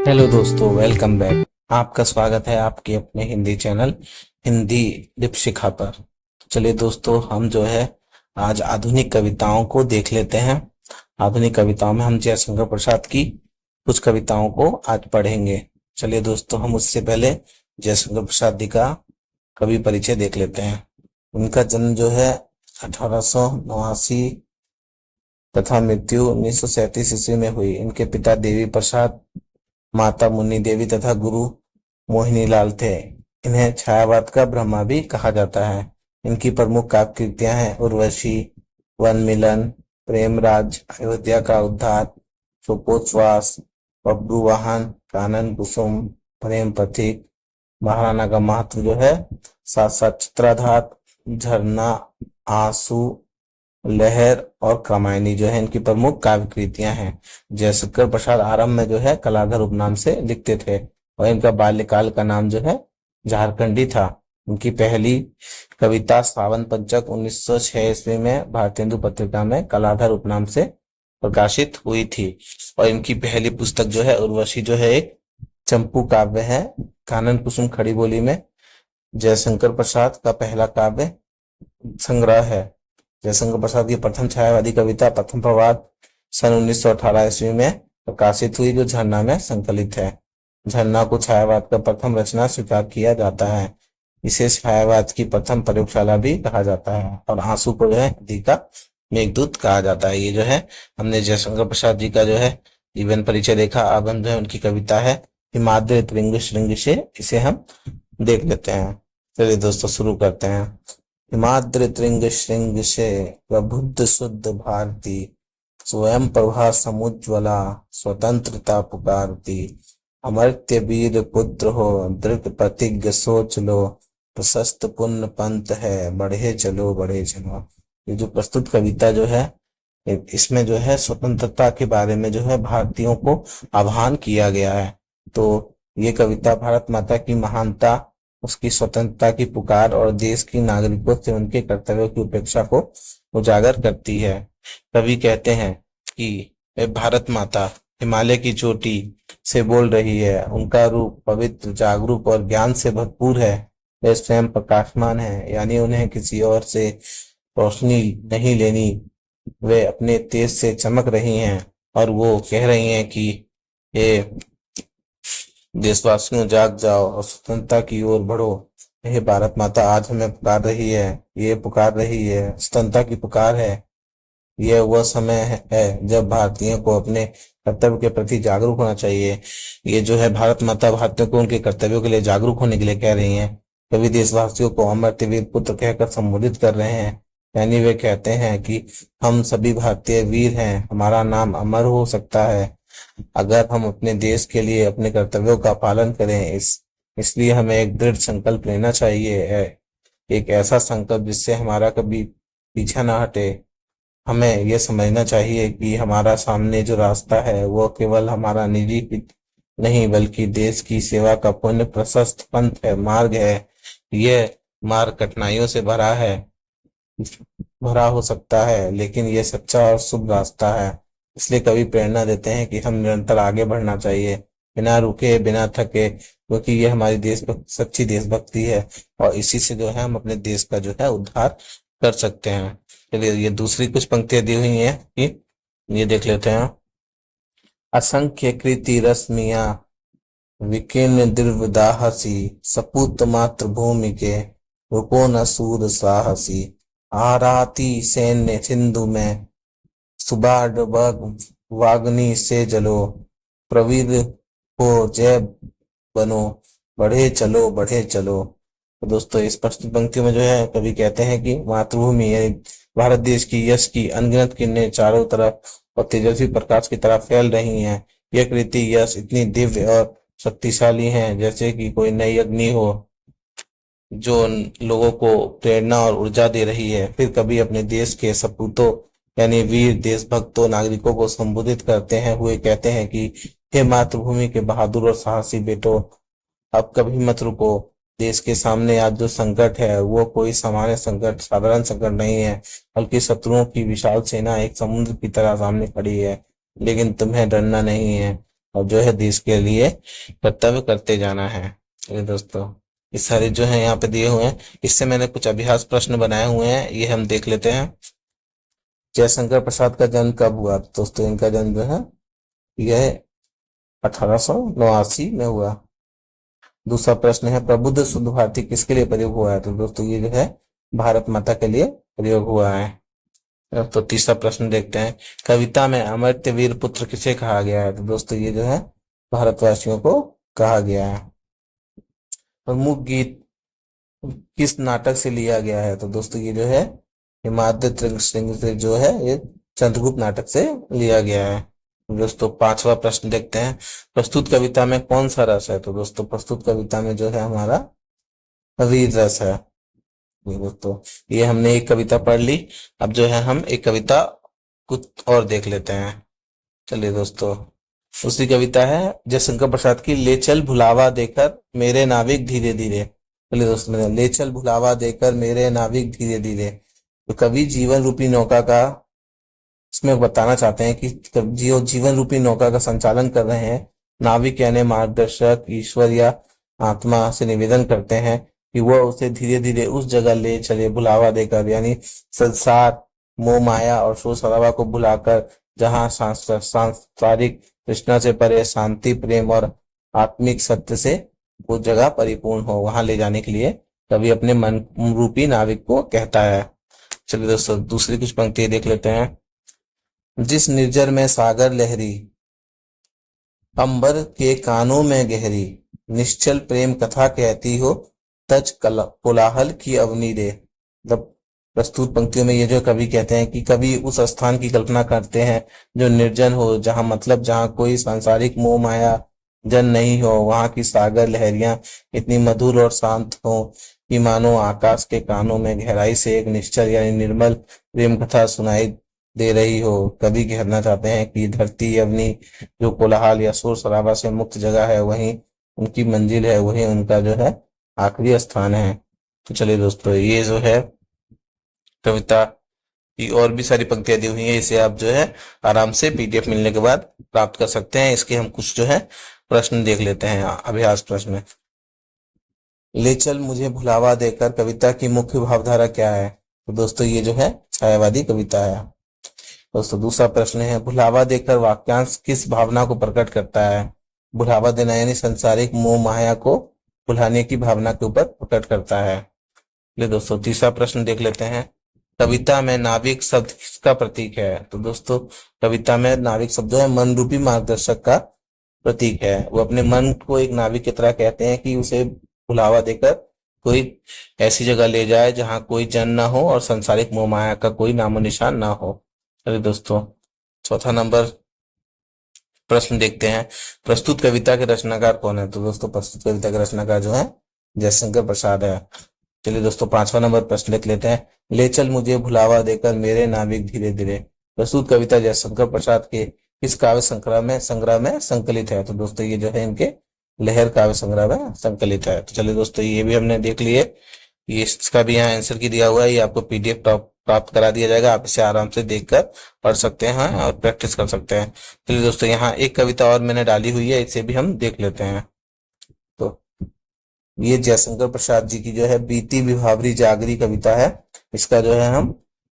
Hello दोस्तों, welcome back. आपका स्वागत है आपके अपने हिंदी चैनल हिंदी दीपशिखा पर। तो चलिए दोस्तों, हम जो है आज आधुनिक कविताओं को देख लेते हैं। आधुनिक कविताओं में हम जयशंकर प्रसाद की कुछ कविताओं को आज पढ़ेंगे। चलिए दोस्तों, हम उससे पहले जयशंकर प्रसाद जी का कवि परिचय देख लेते हैं। उनका जन्म जो है 1889 तथा मृत्यु 1937 ईस्वी में हुई। इनके पिता देवी प्रसाद, माता मुन्नी देवी तथा गुरु मोहिनी लाल थे। इन्हें छायावाद का ब्रह्मा भी कहा जाता है। इनकी प्रमुख काव्य कृतियां हैं उर्वशी, वन मिलन, प्रेमराज, अयोध्या का उद्धार, सुपोच्छ्वास, बब्रू वाहन, कानन कुसुम, प्रेम पथिक, महाराणा का महत्व जो है, साथ साथ चित्राधार, झरना, आंसू, लहर और कामायनी जो है इनकी प्रमुख काव्य कृतियां हैं। जयशंकर प्रसाद आरंभ में जो है कलाधर उपनाम से लिखते थे और इनका बाल्यकाल का नाम जो है झारखंडी था। उनकी पहली कविता सावन पंचक 1906 ईस्वी में भारतेंदु पत्रिका में कलाधर उपनाम से प्रकाशित हुई थी। और इनकी पहली पुस्तक जो है उर्वशी जो है एक चंपू काव्य है। कानन कुसुम खड़ी बोली में जयशंकर प्रसाद का पहला काव्य संग्रह है। जयशंकर प्रसाद की प्रथम छायावादी कविता प्रथम प्रवाद सन 1918 ईस्वी में प्रकाशित हुई, जो झरना में संकलित है। झरना को छायावाद का प्रथम रचना स्वीकार किया जाता है। इसे छायावाद की प्रथम प्रयोगशाला भी कहा जाता है। और आंसू को जो है हिंदी का मेघदूत कहा जाता है। ये जो है हमने जयशंकर प्रसाद जी का जो है जीवन परिचय देखा। अब हम जो है उनकी कविता है हिमाद्रि तृंग श्रृंग से, इसे हम देख लेते हैं। चलिए दोस्तों, शुरू करते हैं। हिमाद्रि तृंग श्रृंग से प्रबुद्ध शुद्ध भारती, स्वयं प्रभा समुज्ज्वला स्वतंत्रता पुकारती। अमर्त्य वीर पुत्र हो दृढ़ प्रतिज्ञ सोच लो, प्रशस्त पुण्य पंथ है बढ़े चलो बढ़े चलो। ये जो प्रस्तुत कविता जो है इसमें जो है स्वतंत्रता के बारे में जो है भारतीयों को आह्वान किया गया है। तो ये कविता भारत माता की महानता, उसकी स्वतंत्रता की पुकार और देश की नागरिकों से उनके कर्तव्यों की उपेक्षा को उजागर करती है। कवि कहते हैं कि वे भारत माता हिमालय की चोटी से बोल रही है। उनका रूप पवित्र, जागरूक और ज्ञान से भरपूर है। वे स्वयं प्रकाशमान है, यानी उन्हें किसी और से रोशनी नहीं लेनी। वे अपने तेज से चमक रही हैं और वो कह रही हैं कि ये देशवासियों जाग जाओ और स्वतंत्रता की ओर बढ़ो। यह भारत माता आज हमें पुकार रही है। ये पुकार रही है, स्वतंत्रता की पुकार है। यह वह समय है जब भारतीयों को अपने कर्तव्य के प्रति जागरूक होना चाहिए। ये जो है भारत माता भारतीयों को उनके कर्तव्यों के लिए जागरूक होने के लिए कह रही हैं। कवि देशवासियों को अमर्त्य वीर पुत्र कहकर संबोधित कर रहे हैं, यानी वे कहते हैं कि हम सभी भारतीय वीर हैं, हमारा नाम अमर हो सकता है अगर हम अपने देश के लिए अपने कर्तव्यों का पालन करें। इसलिए हमें एक दृढ़ संकल्प लेना चाहिए है, एक ऐसा संकल्प जिससे हमारा कभी पीछा ना हटे। हमें यह समझना चाहिए कि हमारा सामने जो रास्ता है वो केवल हमारा निजी हित नहीं, बल्कि देश की सेवा का पुण्य प्रशस्त पंथ है, मार्ग है। यह मार्ग कठिनाइयों से भरा हो सकता है, लेकिन यह सच्चा और शुभ रास्ता है। इसलिए कवि प्रेरणा देते हैं कि हम निरंतर आगे बढ़ना चाहिए, बिना रुके बिना थके, क्योंकि यह हमारी सच्ची देशभक्ति है और इसी से जो है हम अपने देश का जो है उद्धार कर सकते हैं। चलिए, ये दूसरी कुछ पंक्तियां दी हुई हैं कि ये देख लेते हैं। असंख्य कृति रश्मियां विकीर्ण दीर्घदाहसी, सपूत मातृभूमि के रुको न सूर साहसी। आराती सैन्य सिंधु में सुबाड वाग्नि से जलो, प्रवीर हो जय बनो बढ़े चलो बढ़े चलो। तो दोस्तों, इस प्रस्तुत पंक्ति में जो है कवि कहते हैं कि मातृभूमि यानी भारत देश की यश की अनगिनत किरणें चारों तरफ और तेजस्वी प्रकाश की तरफ फैल रही हैं। यह कृति यश इतनी दिव्य और शक्तिशाली है जैसे कि कोई नई अग्नि हो जो लोगों को प्रेरणा और ऊर्जा दे रही है। फिर कभी अपने देश के सपूतों यानी वीर देशभक्तों नागरिकों को संबोधित करते हैं हुए कहते हैं कि हे मातृभूमि के बहादुर और साहसी बेटो, अब कभी मत रुको। देश के सामने आज जो संकट है वो कोई सामान्य संकट, साधारण संकट नहीं है, बल्कि शत्रुओं की विशाल सेना एक समुद्र की तरह सामने खड़ी है। लेकिन तुम्हें डरना नहीं है। और जो है देश के लिए कर्तव्य करते जाना है। ये दोस्तों इस सारे जो है यहाँ पे दिए हुए हैं, इससे मैंने कुछ अभ्यास प्रश्न बनाए हुए हैं, ये हम देख लेते हैं। जयशंकर प्रसाद का जन्म कब हुआ? तो दोस्तों इनका जन्म जो है यह 1889 में हुआ। दूसरा प्रश्न है, प्रबुद्ध शुद्ध भारती किसके लिए प्रयोग हुआ है? तो दोस्तों ये जो है भारत माता के लिए प्रयोग हुआ है। अब तो तीसरा प्रश्न देखते हैं, कविता में अमर्त्य वीर पुत्र किसे कहा गया है? तो दोस्तों ये जो है भारतवासियों को कहा गया है। प्रमुख गीत किस नाटक से लिया गया है? तो दोस्तों ये जो है हिमाद्री सिंह से जो है ये चंद्रगुप्त नाटक से लिया गया है। दोस्तों पांचवा प्रश्न देखते हैं, प्रस्तुत कविता में कौन सा रस है? तो दोस्तों प्रस्तुत कविता में जो है हमारा वीर रस है। ये दोस्तों ये हमने एक कविता पढ़ ली, अब जो है हम एक कविता कुछ और देख लेते हैं। चलिए दोस्तों, दूसरी कविता है जयशंकर प्रसाद की, ले चल भुलावा देकर मेरे नाविक धीरे धीरे। चलिए दोस्तों, ले चल भुलावा देकर मेरे नाविक धीरे धीरे। तो कवि जीवन रूपी नौका का इसमें बताना चाहते हैं कि जो जीवन रूपी नौका का संचालन कर रहे हैं नाविक यानी मार्गदर्शक ईश्वर या आत्मा से निवेदन करते हैं कि वह उसे धीरे धीरे उस जगह ले चले भुलावा देकर, यानी संसार मोह माया और शोर शराबा को भुलाकर जहाँ सांसारिक तृष्णा से परे शांति प्रेम और आत्मिक सत्य से वो जगह परिपूर्ण हो, वहां ले जाने के लिए कवि अपने मन रूपी नाविक को कहता है। चलिए दोस्तों दूसरी कुछ पंक्ति देख लेते हैं, जिस निर्जर में सागर लहरी अंबर के कानों में गहरी, निश्चल प्रेम कथा कहती हो तज कोलाहल की अवनी दे। मतलब प्रस्तुत पंक्तियों में ये जो कवि कहते हैं कि कवि उस स्थान की कल्पना करते हैं जो निर्जन हो, जहां मतलब जहां कोई सांसारिक मोह माया जन नहीं हो, वहां की सागर लहरियां इतनी मधुर और शांत हो कि मानो आकाश के कानों में गहराई से एक निश्चल यानी निर्मल प्रेम कथा सुनाई दे रही हो। कवि कहना चाहते हैं कि धरती अवनी जो कोलाहल या शोर शराबा से मुक्त जगह है, वहीं उनकी मंजिल है, वहीं उनका जो है आखिरी स्थान है। तो चलिए दोस्तों, ये जो है कविता की और भी सारी पंक्तियां दी हुई है, इसे आप जो है आराम से पीडीएफ मिलने के बाद प्राप्त कर सकते हैं। इसके हम कुछ जो है प्रश्न देख लेते हैं। अभ्यास प्रश्न, ले चल मुझे भुलावा देकर कविता की मुख्य भावधारा क्या है? तो दोस्तों ये जो है छायावादी कविता है। दोस्तों दूसरा प्रश्न है, भुलावा देकर वाक्यांश किस भावना को प्रकट करता है? भुलावा देना यानी संसारिक मोह माया को भुलाने की भावना के ऊपर प्रकट करता है। ले दोस्तों तीसरा प्रश्न देख लेते हैं, कविता में नाविक शब्द किसका प्रतीक है? तो दोस्तों कविता में नाविक शब्द जो है मन रूपी मार्गदर्शक का प्रतीक है। वो अपने मन को एक नाविक की तरह कहते हैं कि उसे भुलावा देकर कोई ऐसी जगह ले जाए जहां कोई जन ना हो और संसारिक मोह माया का कोई नामो निशान ना हो। चलिए दोस्तों चौथा नंबर प्रश्न देखते हैं, प्रस्तुत कविता के रचनाकार कौन है? तो दोस्तों प्रस्तुत कविता के रचनाकार जो है जयशंकर प्रसाद है। चलिए दोस्तों पांचवा नंबर प्रश्न देख लेते हैं, ले चल मुझे भुलावा देकर मेरे नाविक धीरे धीरे। प्रस्तुत कविता जयशंकर प्रसाद के किस काव्य संग्रह में संकलित है? तो दोस्तों ये जो है इनके लहर काव्य संग्रह में संकलित है। तो चलिए दोस्तों ये भी हमने देख लिए, ये इसका भी यहाँ आंसर की दिया हुआ है, ये आपको पीडीएफ प्राप्त करा दिया जाएगा, आप इसे आराम से देखकर पढ़ सकते हैं और प्रैक्टिस कर सकते हैं। चलिए दोस्तों यहाँ एक कविता और मैंने डाली हुई है, इसे भी हम देख लेते हैं। तो ये जयशंकर प्रसाद जी की जो है बीती विभावरी जागरी कविता है, इसका जो है हम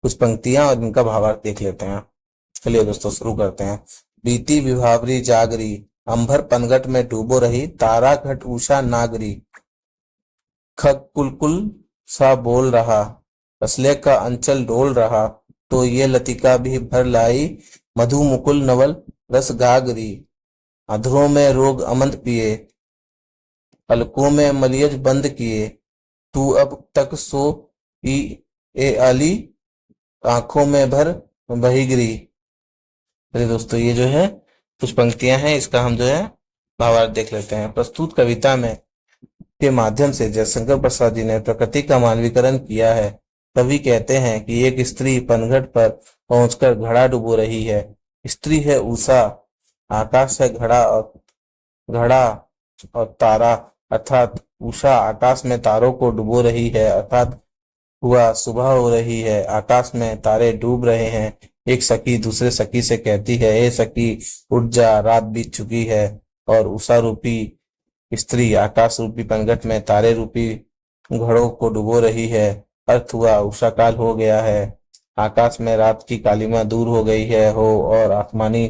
कुछ पंक्तियां और इनका भावार्थ देख लेते हैं। चलिए दोस्तों शुरू करते हैं, बीती विभावरी जागरी अंबर पनघट में डूबो रही, तारा घट उषा नागरी, खग कुलकुल सा बोल रहा, कसले का अंचल डोल रहा, तो ये लतिका भी भर लाई, मधु मुकुल नवल रस गागरी, अधरों में रोग अमंत पिए, पलकों में मलियज बंद किए, तू अब तक सो ए आली, आंखों में भर बहिगरी। अरे दोस्तों ये जो है कुछ पंक्तियां हैं, इसका हम जो है भावार्थ देख लेते हैं। प्रस्तुत कविता में के माध्यम से जयशंकर प्रसाद जी ने प्रकृति का मानवीकरण किया है। कवि कहते हैं कि एक स्त्री पनघट पर पहुंचकर घड़ा डुबो रही है। स्त्री है उषा, आकाश है घड़ा और तारा, अर्थात उषा आकाश में तारों को डुबो रही है, अर्थात हुआ सुबह हो रही है, आकाश में तारे डूब रहे हैं। एक सखी दूसरे सखी से कहती है, ए सखी उठ जा, रात बीत चुकी है। और उषा रूपी स्त्री आकाश रूपी पंगट में तारे रूपी घड़ों को डुबो रही है। अर्थ हुआ उषा काल हो गया है, आकाश में रात की कालिमा दूर हो गई है हो और आसमानी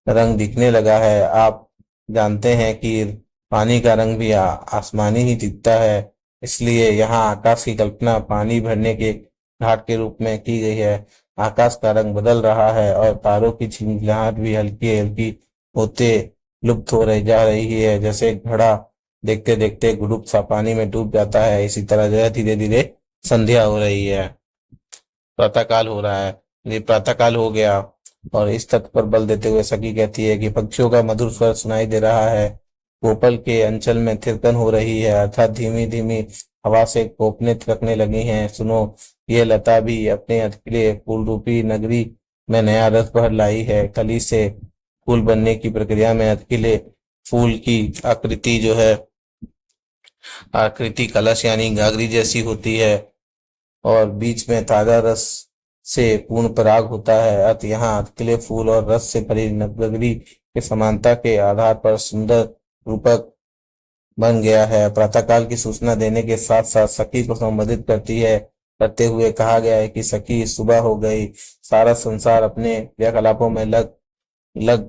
रंग दिखने लगा है। आप जानते हैं कि पानी का रंग भी आसमानी ही दिखता है, इसलिए यहाँ आकाश की कल्पना पानी भरने के घाट के रूप में की गई है। आकाश का रंग बदल रहा है और तारों की झिलमिलाहट भी हल्की हल्की होते लुप्त हो रही जा रही है। जैसे घड़ा देखते देखते गुडुप सा पानी में डूब जाता है, इसी तरह जो है धीरे धीरे संध्या हो रही है, प्रातःकाल हो रहा है। ये प्रातःकाल हो गया। और इस तथ्य पर बल देते हुए सखी कहती है कि पक्षियों का मधुर स्वर सुनाई दे रहा है, कोपल के अंचल में थिरकन हो रही है, अर्थात धीमी धीमी हवा से कोपने थिरकने लगी हैं। सुनो, ये लता भी अपने अकेले फूल रूपी नगरी में नया रस भर लाई है। कली से फूल बनने की प्रक्रिया में अकेले फूल की आकृति जो है, आकृति कलश यानी गागरी जैसी होती है और बीच में ताजा रस से पूर्ण पराग होता है। अतः यहाँ अकेले फूल और रस से भरी नगरी के समानता के आधार पर सुंदर रूपक बन गया है। प्रातःकाल की सूचना देने के साथ साथ सखी को संबोधित करते हुए कहा गया है कि सखी सुबह हो गई, सारा संसार अपने क्रियाकलापों में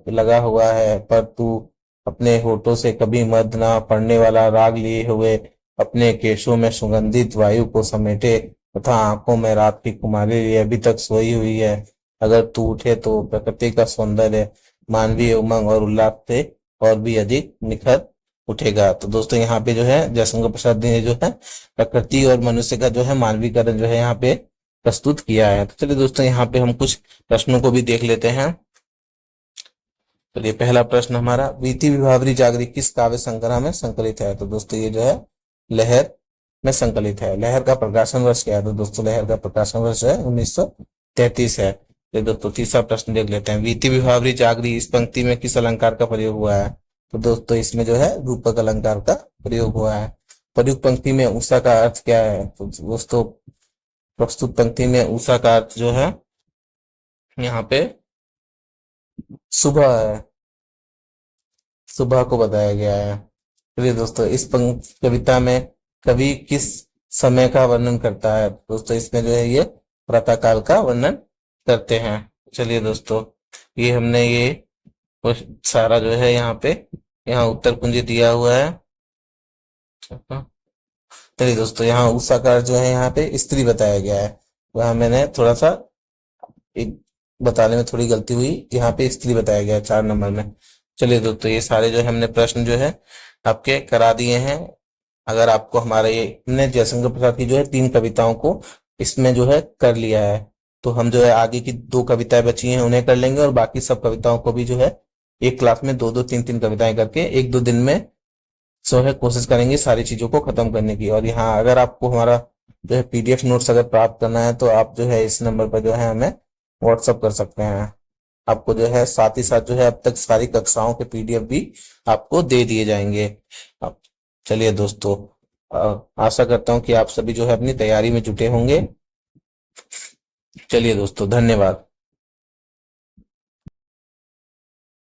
लगा हुआ है, पर तू अपने होठों से कभी मद ना पड़ने वाला राग लिए हुए अपने केशों में सुगंधित वायु को समेटे तथा आंखों में रात की कुमारी लिए अभी तक सोई हुई है। अगर तू उठे तो प्रकृति का सौंदर्य, मानवीय उमंग और उल्लास से और भी अधिक निखर उठेगा। तो दोस्तों यहाँ पे जो है जयशंकर प्रसाद जी ने जो है प्रकृति और मनुष्य का जो है मानवीकरण जो है यहाँ पे प्रस्तुत किया है। तो चलिए दोस्तों यहाँ पे हम कुछ प्रश्नों को भी देख लेते हैं। तो ये पहला प्रश्न हमारा, वीति विभावरी जागरी किस काव्य संग्रह में संकलित है? तो दोस्तों ये जो है लहर में संकलित है। लहर का प्रकाशन वर्ष क्या है? तो दोस्तों लहर का प्रकाशन वर्ष है 1933 है। तो दोस्तों तीसरा प्रश्न देख लेते हैं, वीति विभावरी जागरी इस पंक्ति में किस अलंकार का प्रयोग हुआ है? तो दोस्तों इसमें जो है रूपक अलंकार का प्रयोग हुआ है। प्रयुक्त पंक्ति में उषा का अर्थ क्या है? तो दोस्तों प्रस्तुत पंक्ति में उषा का अर्थ जो है यहाँ पे सुबह है, सुबह को बताया गया है। चलिए दोस्तों इस कविता में कवि किस समय का वर्णन करता है? दोस्तों इसमें जो है ये प्रातःकाल का वर्णन करते हैं। चलिए दोस्तों ये हमने ये सारा जो है यहाँ उत्तर कुंजी दिया हुआ है। चलिए दोस्तों यहाँ उषा का अर्थ जो है यहाँ पे स्त्री बताया गया है, वहां मैंने थोड़ा सा एक बताने में थोड़ी गलती हुई, यहाँ पे स्त्री बताया गया है 4 नंबर में। चलिए दोस्तों ये सारे जो है हमने प्रश्न जो है आपके करा दिए हैं। अगर आपको हमारा ये हमने जयशंकर प्रसाद की जो है 3 कविताओं को इसमें जो है कर लिया है, तो हम जो है आगे की 2 कविताएं बची हैं उन्हें कर लेंगे और बाकी सब कविताओं को भी जो है एक क्लास में 2-2 3-3 कविताएं करके 1-2 दिन में जो है कोशिश करेंगे सारी चीजों को खत्म करने की। और यहाँ अगर आपको हमारा जो है पीडीएफ नोट्स अगर प्राप्त करना है तो आप जो है इस नंबर पर जो है हमें व्हाट्सअप कर सकते हैं। आपको जो है साथ ही साथ जो है अब तक सारी कक्षाओं के पीडीएफ भी आपको दे दिए जाएंगे। अब चलिए दोस्तों आशा करता हूं कि आप सभी जो है अपनी तैयारी में जुटे होंगे। चलिए दोस्तों धन्यवाद।